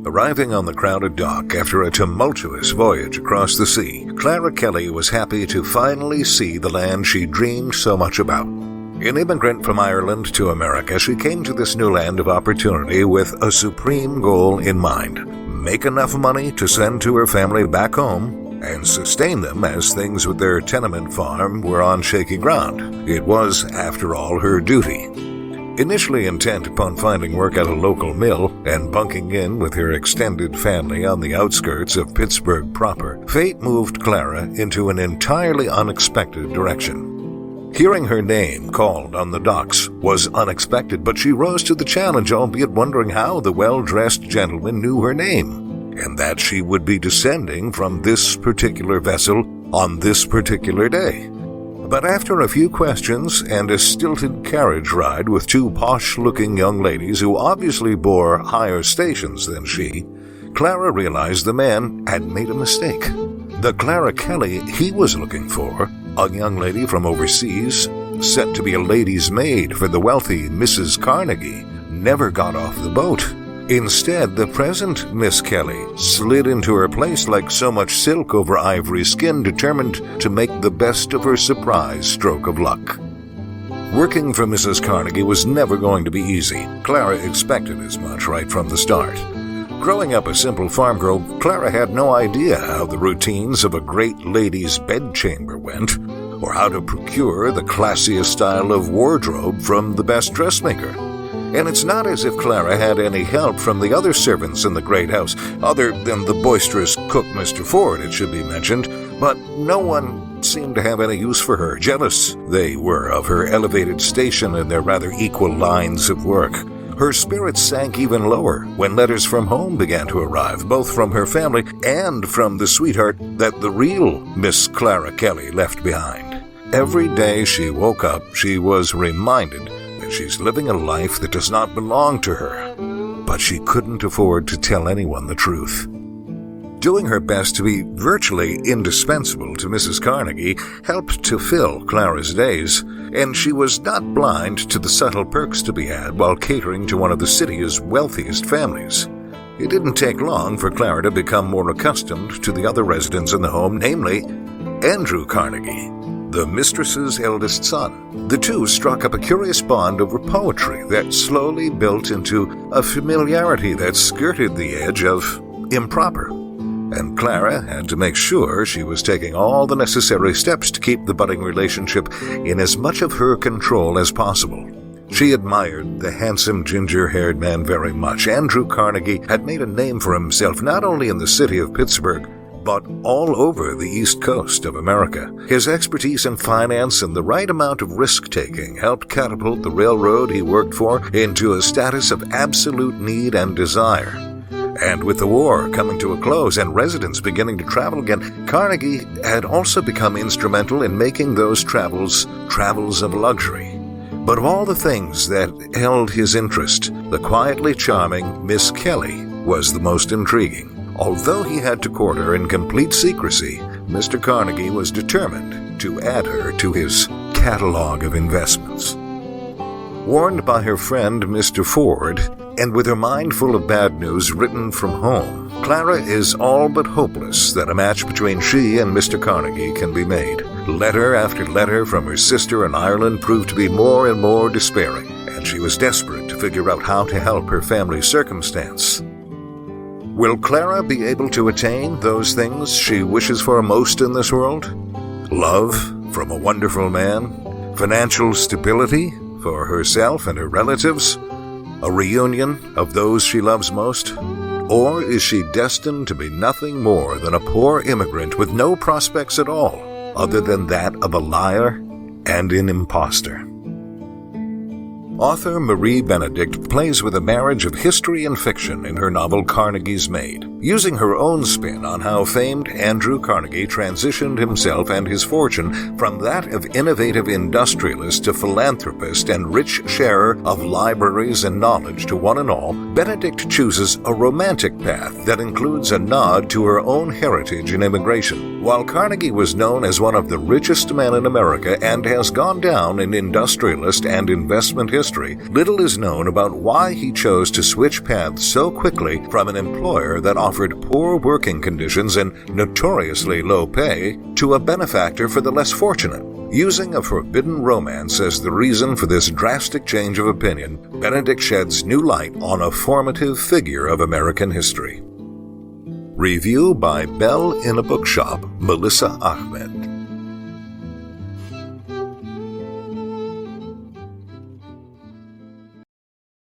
Arriving on the crowded dock after a tumultuous voyage across the sea, Clara Kelly was happy to finally see the land she dreamed so much about. An immigrant from Ireland to America, she came to this new land of opportunity with a supreme goal in mind: make enough money to send to her family back home and sustain them as things with their tenement farm were on shaky ground. It was, after all, her duty. Initially intent upon finding work at a local mill and bunking in with her extended family on the outskirts of Pittsburgh proper, fate moved Clara into an entirely unexpected direction. Hearing her name called on the docks was unexpected, but she rose to the challenge, albeit wondering how the well-dressed gentleman knew her name, and that she would be descending from this particular vessel on this particular day. But after a few questions and a stilted carriage ride with two posh-looking young ladies who obviously bore higher stations than she, Clara realized the man had made a mistake. The Clara Kelly he was looking for, a young lady from overseas, set to be a lady's maid for the wealthy Mrs. Carnegie, never got off the boat. Instead, the present Miss Kelly slid into her place like so much silk over ivory skin, determined to make the best of her surprise stroke of luck. Working for Mrs. Carnegie was never going to be easy. Clara expected as much right from the start. Growing up a simple farm girl, Clara had no idea how the routines of a great lady's bedchamber went, or how to procure the classiest style of wardrobe from the best dressmaker. And it's not as if Clara had any help from the other servants in the great house, other than the boisterous cook, Mr. Ford, it should be mentioned, but no one seemed to have any use for her. Jealous they were of her elevated station and their rather equal lines of work. Her spirits sank even lower when letters from home began to arrive, both from her family and from the sweetheart that the real Miss Clara Kelly left behind. Every day she woke up, she was reminded that she's living a life that does not belong to her, but she couldn't afford to tell anyone the truth. Doing her best to be virtually indispensable to Mrs. Carnegie helped to fill Clara's days, and she was not blind to the subtle perks to be had while catering to one of the city's wealthiest families. It didn't take long for Clara to become more accustomed to the other residents in the home, namely Andrew Carnegie, the mistress's eldest son. The two struck up a curious bond over poetry that slowly built into a familiarity that skirted the edge of improper. And Clara had to make sure she was taking all the necessary steps to keep the budding relationship in as much of her control as possible. She admired the handsome ginger-haired man very much. Andrew Carnegie had made a name for himself not only in the city of Pittsburgh, but all over the East Coast of America. His expertise in finance and the right amount of risk-taking helped catapult the railroad he worked for into a status of absolute need and desire. And with the war coming to a close and residents beginning to travel again, Carnegie had also become instrumental in making those travels of luxury. But of all the things that held his interest, the quietly charming Miss Kelly was the most intriguing. Although he had to court her in complete secrecy, Mr. Carnegie was determined to add her to his catalog of investments. Warned by her friend Mr. Ford, and with her mind full of bad news written from home, Clara is all but hopeless that a match between she and Mr. Carnegie can be made. Letter after letter from her sister in Ireland proved to be more and more despairing, and she was desperate to figure out how to help her family's circumstance. Will Clara be able to attain those things she wishes for most in this world? Love from a wonderful man? Financial stability for herself and her relatives? A reunion of those she loves most? Or is she destined to be nothing more than a poor immigrant with no prospects at all, other than that of a liar and an imposter? Author Marie Benedict plays with a marriage of history and fiction in her novel Carnegie's Maid, using her own spin on how famed Andrew Carnegie transitioned himself and his fortune from that of innovative industrialist to philanthropist and rich sharer of libraries and knowledge to one and all. Benedict chooses a romantic path that includes a nod to her own heritage in immigration. While Carnegie was known as one of the richest men in America and has gone down in industrialist and investment history, history, little is known about why he chose to switch paths so quickly from an employer that offered poor working conditions and notoriously low pay to a benefactor for the less fortunate. Using a forbidden romance as the reason for this drastic change of opinion, Benedict sheds new light on a formative figure of American history. Review by Bell in a Bookshop, Melissa Ahmed.